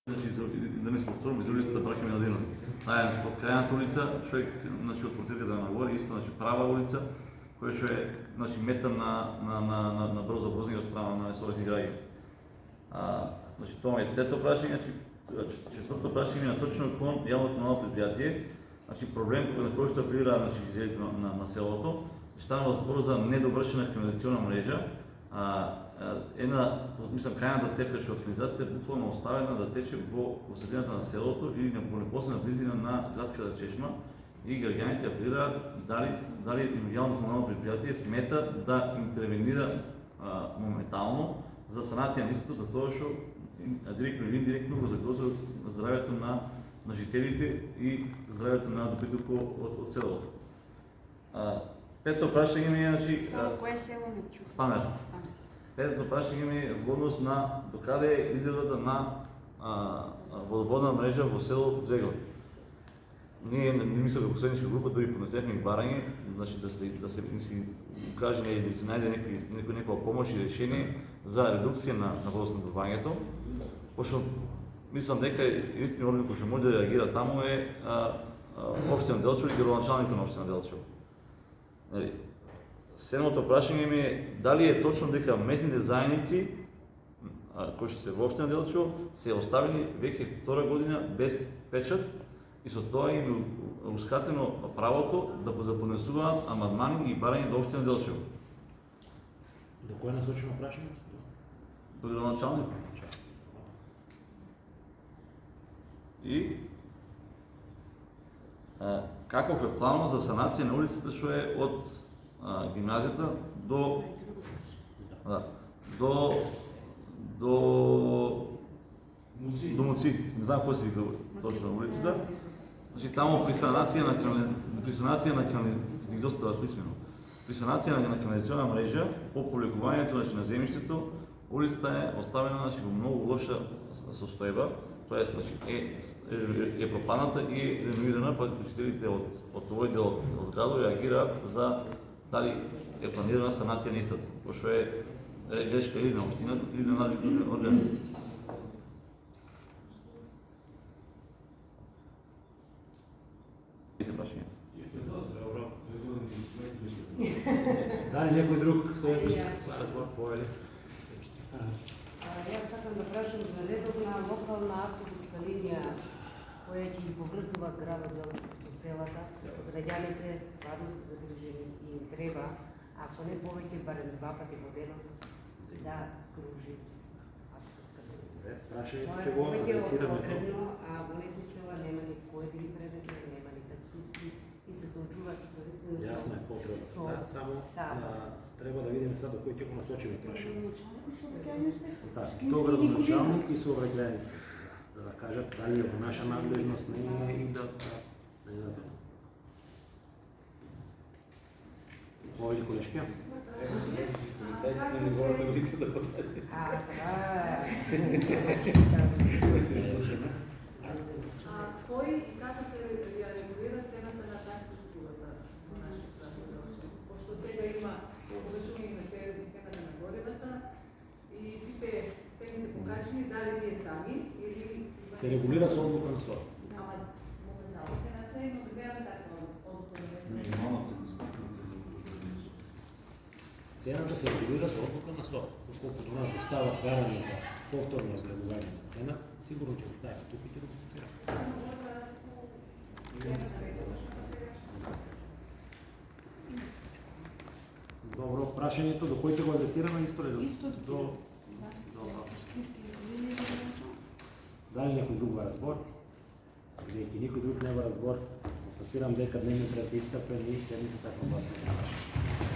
Значи, да не се повторим, из улицата Брахим Миладинов. Значи, под крајната улица, човек, значи, од фортирката нагоре, исто, значи, права улица, која што е, значи, мета на брзо брзни од страна на СОС граѓани. Значи, тоа е трето прашање, значи, четврто прашање е насочено кон јавно комунално предпријатие. Значи, проблем на кој што апелира, значи, жителите на селото, станува збор за недовршена канализациона мрежа. Мислам, крајната цевка што од канализацијата е буквално оставена да тече во средината на селото или во непосредна близина на градската чешма и граѓаните апелираат дали јавно комунално предпријатие смета да интервенира моментално за санација на истото, за тоа што директно или индиректно го загрозува здравјето на жителите и здравјето на добитоко од селото. Пето прашање ми е, значи, кое село не чу? Станер. Петото прашање ми е во однос на докаде е изградата на водоводна мрежа во село Зегор. Ние мисля како последничка група дори поднесехме и барање, значи да се укаже или да се најде некоја помош и решение за редукција на водоснабдувањето. Пошто мислам дека единствениот орган кој што може да реагира таму е општина Делчево и градоначалникот на општина Делчево. Седмото прашање ми е дали е точно дека местните заедници кои што се во општина Делчево се оставени веќе втора година без печат и со тоа им е ускратено правото да поднесуваат амандмани и барања до општина Делчево. До кој насочено прашање? До градоначалникот. И каков е планот за санација на улицата што е од гимназијата до Муци, не знам кој се вика точно на улицата. Значи таму при санација на канализациона мрежа по повлекувањето на земјиштето, улицата е оставена, значи, во многу лоша состојба. Тоа е пропадната и реновирана, па жителите од овој дел од градот реагираат за дали е планирана санација на истата, пошто е грешка или на општината или на надлежните органи. Дали некој друг се разбор повели? Јас сакам да прашам за редовна локална автобуска линија која ќе ги поврзува градот Делчево со селата. Граѓаните стварно се загрижени и им треба, ако не повеќе, барем 2 пати во денот да кружи автобуска линија. Прашањето Тоа ќе е го повеќе адресираме. потребно, а во некои села нема ни кој да ги превезе, нема ни таксисти и се соочуваат туристи. Јасна е потреба. Да, само треба да видиме сега до кој ќе го насочиме прашање. До градоначалник и сообраќајни инспектор, за да кажат дали е во наша надлежност, не е и да не да тоа. Овој колешки? Кој и како се реализира цената на такси услугата во нашиот град Делчево? Пошто сега има повишување на цената на горивата и сите цени се покачени, дали вие сами или Се регулира со одлука на СОР. Ама моментално ќе наследно гледаме таква одлука на Минимална ценност. Цената се регулира со одлука на СОР. Колкото нас достават барање за повторно разгледување на цена, сигурно ќе го стават тук и ќе го дискутираме. Добро, прашањето до кој ќе го адресираме исто ли? До дали некој друг во разбор? Бидејќи никој друг не во разбор, констатирам дека дневниот ред е исцрпен и седмицата е прогласена.